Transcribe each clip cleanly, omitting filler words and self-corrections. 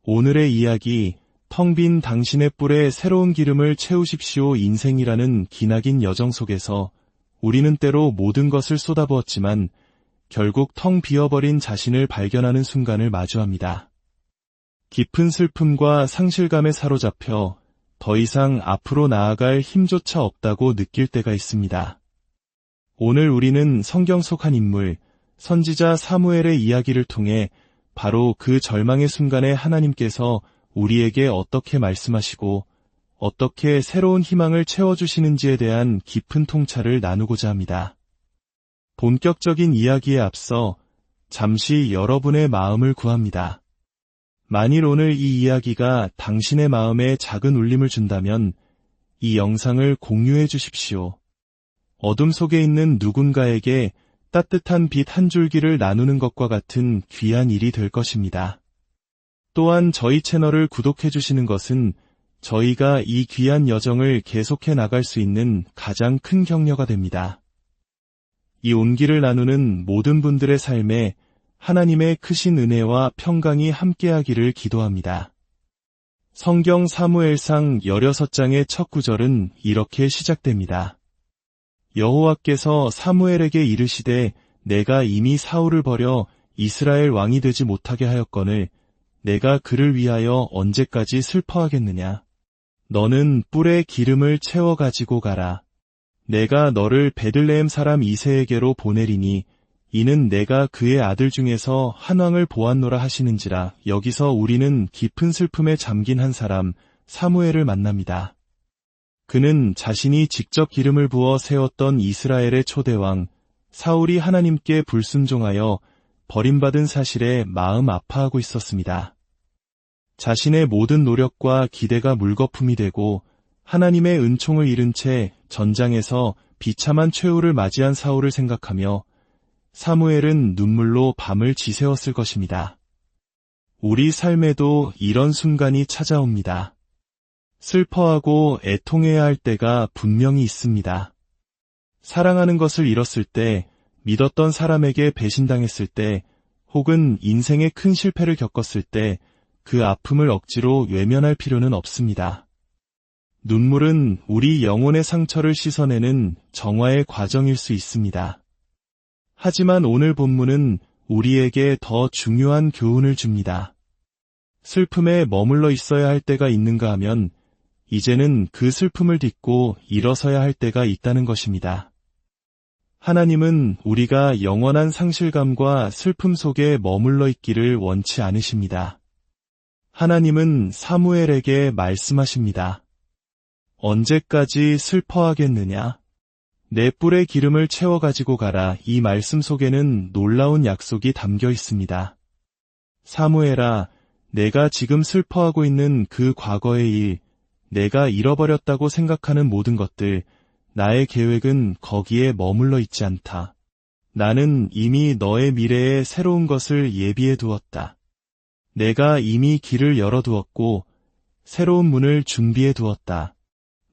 오늘의 이야기, 텅 빈 당신의 뿔에 새로운 기름을 채우십시오. 인생이라는 기나긴 여정 속에서 우리는 때로 모든 것을 쏟아부었지만 결국 텅 비어버린 자신을 발견하는 순간을 마주합니다. 깊은 슬픔과 상실감에 사로잡혀 더 이상 앞으로 나아갈 힘조차 없다고 느낄 때가 있습니다. 오늘 우리는 성경 속 한 인물, 선지자 사무엘의 이야기를 통해 바로 그 절망의 순간에 하나님께서 우리에게 어떻게 말씀하시고 어떻게 새로운 희망을 채워주시는지에 대한 깊은 통찰을 나누고자 합니다. 본격적인 이야기에 앞서 잠시 여러분의 마음을 구합니다. 만일 오늘 이 이야기가 당신의 마음에 작은 울림을 준다면 이 영상을 공유해 주십시오. 어둠 속에 있는 누군가에게 따뜻한 빛 한 줄기를 나누는 것과 같은 귀한 일이 될 것입니다. 또한 저희 채널을 구독해 주시는 것은 저희가 이 귀한 여정을 계속해 나갈 수 있는 가장 큰 격려가 됩니다. 이 온기를 나누는 모든 분들의 삶에 하나님의 크신 은혜와 평강이 함께하기를 기도합니다. 성경 사무엘상 16장의 첫 구절은 이렇게 시작됩니다. 여호와께서 사무엘에게 이르시되 내가 이미 사울을 버려 이스라엘 왕이 되지 못하게 하였거늘 내가 그를 위하여 언제까지 슬퍼하겠느냐. 너는 뿔에 기름을 채워 가지고 가라. 내가 너를 베들레헴 사람 이새에게로 보내리니 이는 내가 그의 아들 중에서 한 왕을 보았노라 하시는지라. 여기서 우리는 깊은 슬픔에 잠긴 한 사람 사무엘을 만납니다. 그는 자신이 직접 기름을 부어 세웠던 이스라엘의 초대왕 사울이 하나님께 불순종하여 버림받은 사실에 마음 아파하고 있었습니다. 자신의 모든 노력과 기대가 물거품이 되고 하나님의 은총을 잃은 채 전장에서 비참한 최후를 맞이한 사울을 생각하며 사무엘은 눈물로 밤을 지새웠을 것입니다. 우리 삶에도 이런 순간이 찾아옵니다. 슬퍼하고 애통해야 할 때가 분명히 있습니다. 사랑하는 것을 잃었을 때, 믿었던 사람에게 배신당했을 때, 혹은 인생의 큰 실패를 겪었을 때 그 아픔을 억지로 외면할 필요는 없습니다. 눈물은 우리 영혼의 상처를 씻어내는 정화의 과정일 수 있습니다. 하지만 오늘 본문은 우리에게 더 중요한 교훈을 줍니다. 슬픔에 머물러 있어야 할 때가 있는가 하면 이제는 그 슬픔을 딛고 일어서야 할 때가 있다는 것입니다. 하나님은 우리가 영원한 상실감과 슬픔 속에 머물러 있기를 원치 않으십니다. 하나님은 사무엘에게 말씀하십니다. 언제까지 슬퍼하겠느냐? 내 뿔에 기름을 채워 가지고 가라. 이 말씀 속에는 놀라운 약속이 담겨 있습니다. 사무엘아, 내가 지금 슬퍼하고 있는 그 과거의 일, 내가 잃어버렸다고 생각하는 모든 것들, 나의 계획은 거기에 머물러 있지 않다. 나는 이미 너의 미래에 새로운 것을 예비해 두었다. 내가 이미 길을 열어두었고 새로운 문을 준비해 두었다.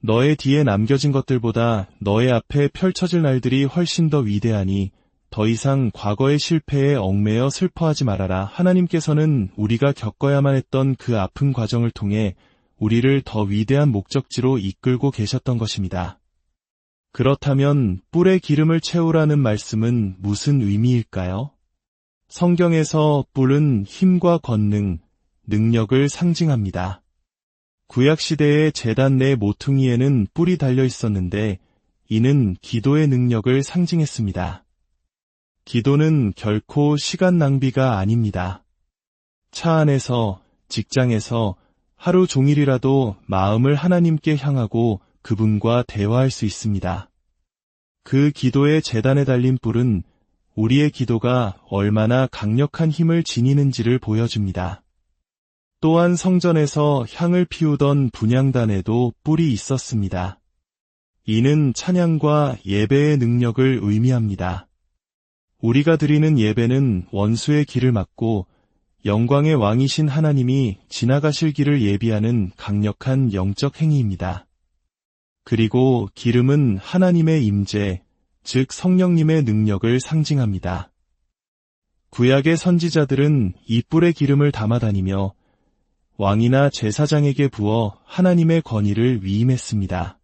너의 뒤에 남겨진 것들보다 너의 앞에 펼쳐질 날들이 훨씬 더 위대하니 더 이상 과거의 실패에 얽매여 슬퍼하지 말아라. 하나님께서는 우리가 겪어야만 했던 그 아픈 과정을 통해 우리를 더 위대한 목적지로 이끌고 계셨던 것입니다. 그렇다면 뿔에 기름을 채우라는 말씀은 무슨 의미일까요? 성경에서 뿔은 힘과 권능, 능력을 상징합니다. 구약시대의 제단 내 모퉁이에는 뿔이 달려 있었는데 이는 기도의 능력을 상징했습니다. 기도는 결코 시간 낭비가 아닙니다. 차 안에서, 직장에서 하루 종일이라도 마음을 하나님께 향하고 그분과 대화할 수 있습니다. 그 기도의 제단에 달린 뿔은 우리의 기도가 얼마나 강력한 힘을 지니는지를 보여줍니다. 또한 성전에서 향을 피우던 분향단에도 뿔이 있었습니다. 이는 찬양과 예배의 능력을 의미합니다. 우리가 드리는 예배는 원수의 길을 막고 영광의 왕이신 하나님이 지나가실 길을 예비하는 강력한 영적 행위입니다. 그리고 기름은 하나님의 임재, 즉 성령님의 능력을 상징합니다. 구약의 선지자들은 이 뿔에 기름을 담아 다니며 왕이나 제사장에게 부어 하나님의 권위를 위임했습니다.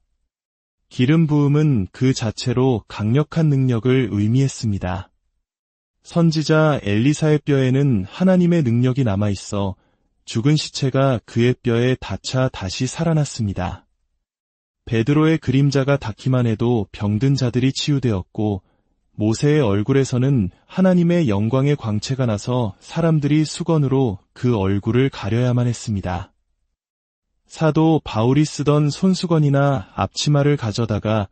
기름 부음은 그 자체로 강력한 능력을 의미했습니다. 선지자 엘리사의 뼈에는 하나님의 능력이 남아있어 죽은 시체가 그의 뼈에 닿자 다시 살아났습니다. 베드로의 그림자가 닿기만 해도 병든 자들이 치유되었고, 모세의 얼굴에서는 하나님의 영광의 광채가 나서 사람들이 수건으로 그 얼굴을 가려야만 했습니다. 사도 바울이 쓰던 손수건이나 앞치마를 가져다가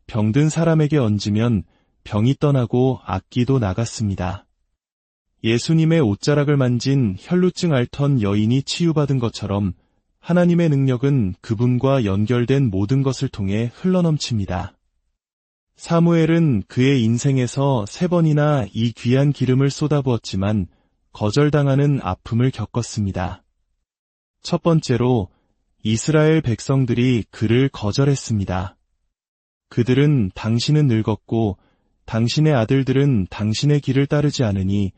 병든 사람에게 얹으면 병이 떠나고 악기도 나갔습니다. 예수님의 옷자락을 만진 혈루증 앓던 여인이 치유받은 것처럼 하나님의 능력은 그분과 연결된 모든 것을 통해 흘러넘칩니다. 사무엘은 그의 인생에서 3번이나 이 귀한 기름을 쏟아부었지만 거절당하는 아픔을 겪었습니다. 첫 번째로 이스라엘 백성들이 그를 거절했습니다. 그들은 당신은 늙었고 당신의 아들들은 당신의 길을 따르지 않으니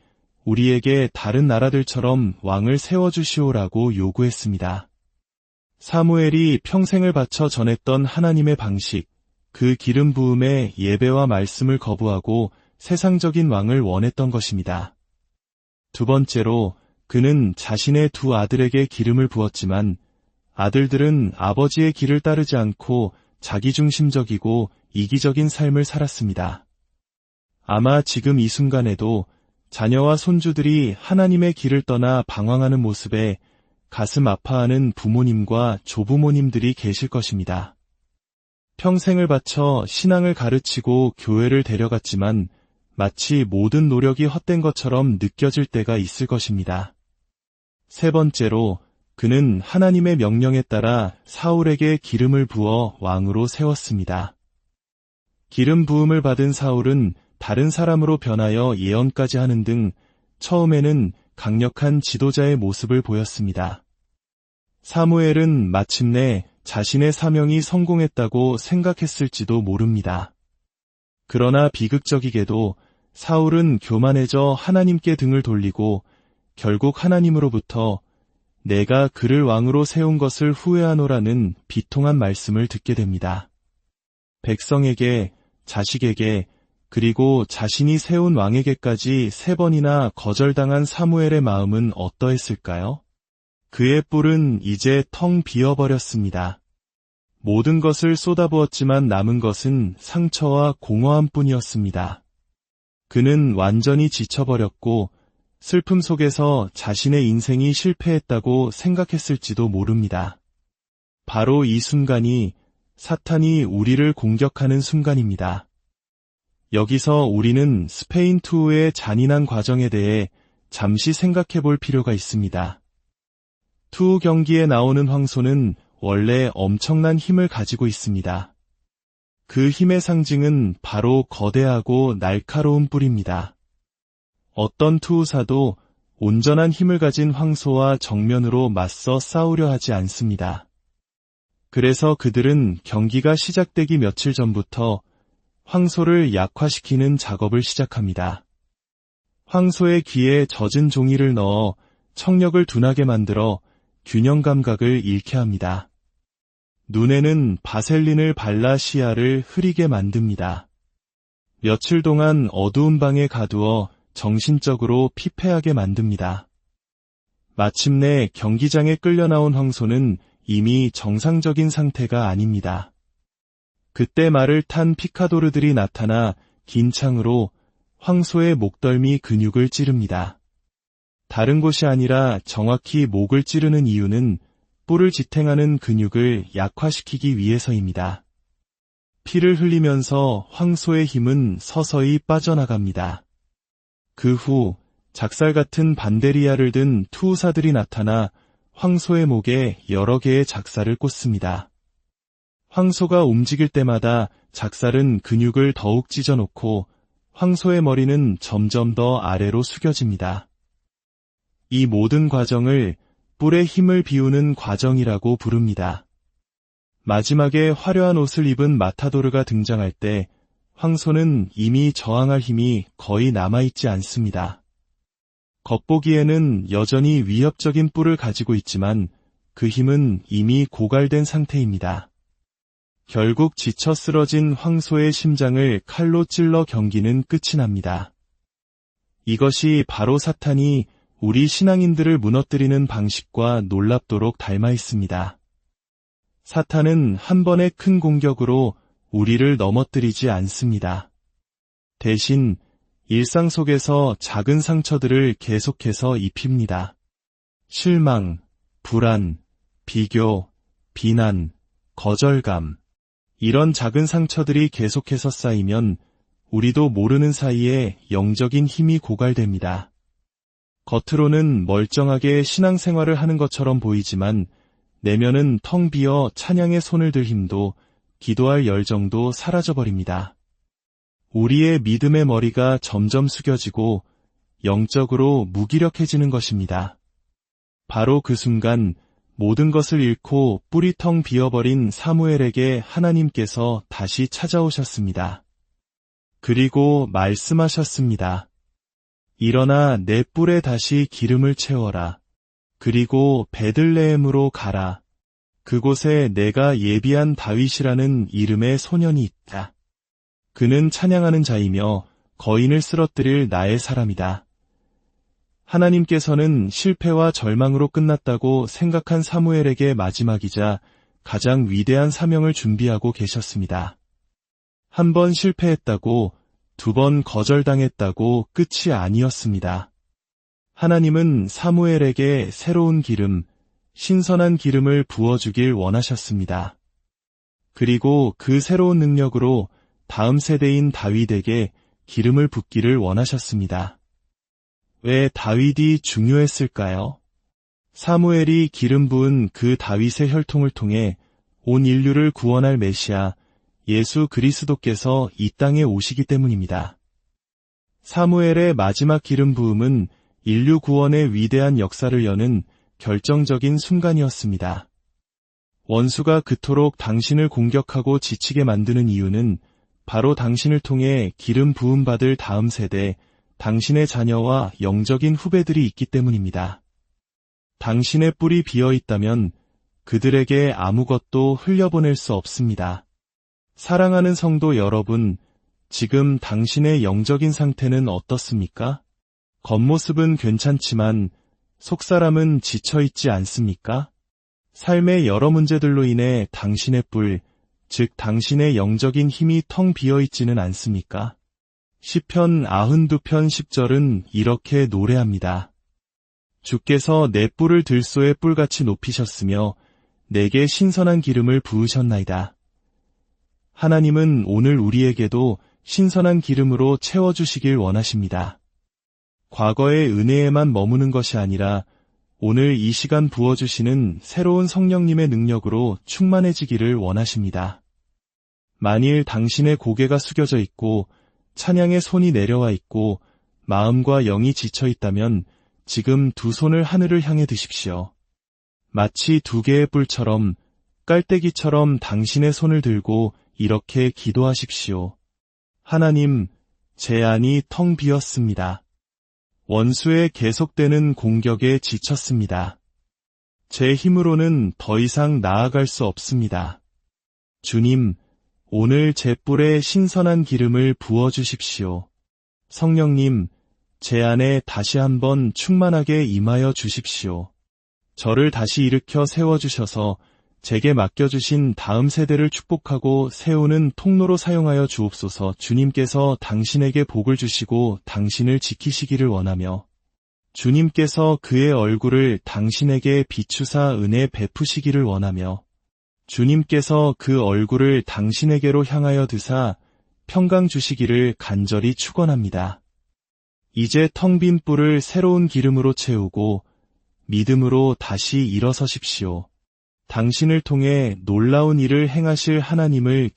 우리에게 다른 나라들처럼 왕을 세워주시오라고 요구했습니다. 사무엘이 평생을 바쳐 전했던 하나님의 방식, 그 기름 부음의 예배와 말씀을 거부하고 세상적인 왕을 원했던 것입니다. 두 번째로 그는 자신의 2 아들에게 기름을 부었지만 아들들은 아버지의 길을 따르지 않고 자기중심적이고 이기적인 삶을 살았습니다. 아마 지금 이 순간에도 자녀와 손주들이 하나님의 길을 떠나 방황하는 모습에 가슴 아파하는 부모님과 조부모님들이 계실 것입니다. 평생을 바쳐 신앙을 가르치고 교회를 데려갔지만 마치 모든 노력이 헛된 것처럼 느껴질 때가 있을 것입니다. 세 번째로 그는 하나님의 명령에 따라 사울에게 기름을 부어 왕으로 세웠습니다. 기름 부음을 받은 사울은 다른 사람으로 변하여 예언까지 하는 등 처음에는 강력한 지도자의 모습을 보였습니다. 사무엘은 마침내 자신의 사명이 성공했다고 생각했을지도 모릅니다. 그러나 비극적이게도 사울은 교만해져 하나님께 등을 돌리고 결국 하나님으로부터 내가 그를 왕으로 세운 것을 후회하노라는 비통한 말씀을 듣게 됩니다. 백성에게, 자식에게, 그리고 자신이 세운 왕에게까지 3번이나 거절당한 사무엘의 마음은 어떠했을까요? 그의 뿔은 이제 텅 비어버렸습니다. 모든 것을 쏟아부었지만 남은 것은 상처와 공허함 뿐이었습니다. 그는 완전히 지쳐버렸고 슬픔 속에서 자신의 인생이 실패했다고 생각했을지도 모릅니다. 바로 이 순간이 사탄이 우리를 공격하는 순간입니다. 여기서 우리는 스페인 투어의 잔인한 과정에 대해 잠시 생각해 볼 필요가 있습니다. 투 경기에 나오는 황소는 원래 엄청난 힘을 가지고 있습니다. 그 힘의 상징은 바로 거대하고 날카로운 뿔입니다. 어떤 투우사도 온전한 힘을 가진 황소와 정면으로 맞서 싸우려 하지 않습니다. 그래서 그들은 경기가 시작되기 며칠 전부터 황소를 약화시키는 작업을 시작합니다. 황소의 귀에 젖은 종이를 넣어 청력을 둔하게 만들어 균형 감각을 잃게 합니다. 눈에는 바셀린을 발라 시야를 흐리게 만듭니다. 며칠 동안 어두운 방에 가두어 정신적으로 피폐하게 만듭니다. 마침내 경기장에 끌려 나온 황소는 이미 정상적인 상태가 아닙니다. 그때 말을 탄 피카도르들이 나타나 긴 창으로 황소의 목덜미 근육을 찌릅니다. 다른 곳이 아니라 정확히 목을 찌르는 이유는 뿔을 지탱하는 근육을 약화시키기 위해서입니다. 피를 흘리면서 황소의 힘은 서서히 빠져나갑니다. 그 후 작살 같은 반데리아를 든 투우사들이 나타나 황소의 목에 여러 개의 작살을 꽂습니다. 황소가 움직일 때마다 작살은 근육을 더욱 찢어놓고 황소의 머리는 점점 더 아래로 숙여집니다. 이 모든 과정을 뿔의 힘을 비우는 과정이라고 부릅니다. 마지막에 화려한 옷을 입은 마타도르가 등장할 때 황소는 이미 저항할 힘이 거의 남아있지 않습니다. 겉보기에는 여전히 위협적인 뿔을 가지고 있지만 그 힘은 이미 고갈된 상태입니다. 결국 지쳐 쓰러진 황소의 심장을 칼로 찔러 경기는 끝이 납니다. 이것이 바로 사탄이 우리 신앙인들을 무너뜨리는 방식과 놀랍도록 닮아 있습니다. 사탄은 한 번의 큰 공격으로 우리를 넘어뜨리지 않습니다. 대신 일상 속에서 작은 상처들을 계속해서 입힙니다. 실망, 불안, 비교, 비난, 거절감. 이런 작은 상처들이 계속해서 쌓이면 우리도 모르는 사이에 영적인 힘이 고갈됩니다. 겉으로는 멀쩡하게 신앙생활을 하는 것처럼 보이지만 내면은 텅 비어 찬양의 손을 들 힘도 기도할 열정도 사라져버립니다. 우리의 믿음의 머리가 점점 숙여지고 영적으로 무기력해지는 것입니다. 바로 그 순간 모든 것을 잃고 뿔이 텅 비어버린 사무엘에게 하나님께서 다시 찾아오셨습니다. 그리고 말씀하셨습니다. 일어나 내 뿔에 다시 기름을 채워라. 그리고 베들레헴으로 가라. 그곳에 내가 예비한 다윗이라는 이름의 소년이 있다. 그는 찬양하는 자이며 거인을 쓰러뜨릴 나의 사람이다. 하나님께서는 실패와 절망으로 끝났다고 생각한 사무엘에게 마지막이자 가장 위대한 사명을 준비하고 계셨습니다. 한 번 실패했다고, 두 번 거절당했다고 끝이 아니었습니다. 하나님은 사무엘에게 새로운 기름, 신선한 기름을 부어주길 원하셨습니다. 그리고 그 새로운 능력으로 다음 세대인 다윗에게 기름을 붓기를 원하셨습니다. 왜 다윗이 중요했을까요? 사무엘이 기름 부은 그 다윗의 혈통을 통해 온 인류를 구원할 메시아 예수 그리스도께서 이 땅에 오시기 때문입니다. 사무엘의 마지막 기름 부음은 인류 구원의 위대한 역사를 여는 결정적인 순간이었습니다. 원수가 그토록 당신을 공격하고 지치게 만드는 이유는 바로 당신을 통해 기름 부음 받을 다음 세대, 당신의 자녀와 영적인 후배들이 있기 때문입니다. 당신의 뿔이 비어 있다면 그들에게 아무것도 흘려보낼 수 없습니다. 사랑하는 성도 여러분, 지금 당신의 영적인 상태는 어떻습니까? 겉모습은 괜찮지만 속사람은 지쳐있지 않습니까? 삶의 여러 문제들로 인해 당신의 뿔, 즉 당신의 영적인 힘이 텅 비어있지는 않습니까? 시편 92편 10절은 이렇게 노래합니다. 주께서 내 뿔을 들소의 뿔같이 높이셨으며 내게 신선한 기름을 부으셨나이다. 하나님은 오늘 우리에게도 신선한 기름으로 채워주시길 원하십니다. 과거의 은혜에만 머무는 것이 아니라 오늘 이 시간 부어주시는 새로운 성령님의 능력으로 충만해지기를 원하십니다. 만일 당신의 고개가 숙여져 있고 찬양의 손이 내려와 있고 마음과 영이 지쳐 있다면 지금 두 손을 하늘을 향해 드십시오. 마치 두 개의 뿔처럼 깔때기처럼 당신의 손을 들고 이렇게 기도하십시오. 하나님, 제 안이 텅 비었습니다. 원수의 계속되는 공격에 지쳤습니다. 제 힘으로는 더 이상 나아갈 수 없습니다. 주님, 오늘 제 뿔에 신선한 기름을 부어주십시오. 성령님, 제 안에 다시 한번 충만하게 임하여 주십시오. 저를 다시 일으켜 세워주셔서 제게 맡겨주신 다음 세대를 축복하고 세우는 통로로 사용하여 주옵소서. 주님께서 당신에게 복을 주시고 당신을 지키시기를 원하며 주님께서 그의 얼굴을 당신에게 비추사 은혜 베푸시기를 원하며 주님께서 그 얼굴을 당신에게로 향하여 드사 평강 주시기를 간절히 축원합니다. 이제 텅 빈 뿔을 새로운 기름으로 채우고 믿음으로 다시 일어서십시오. 당신을 통해 놀라운 일을 행하실 하나님을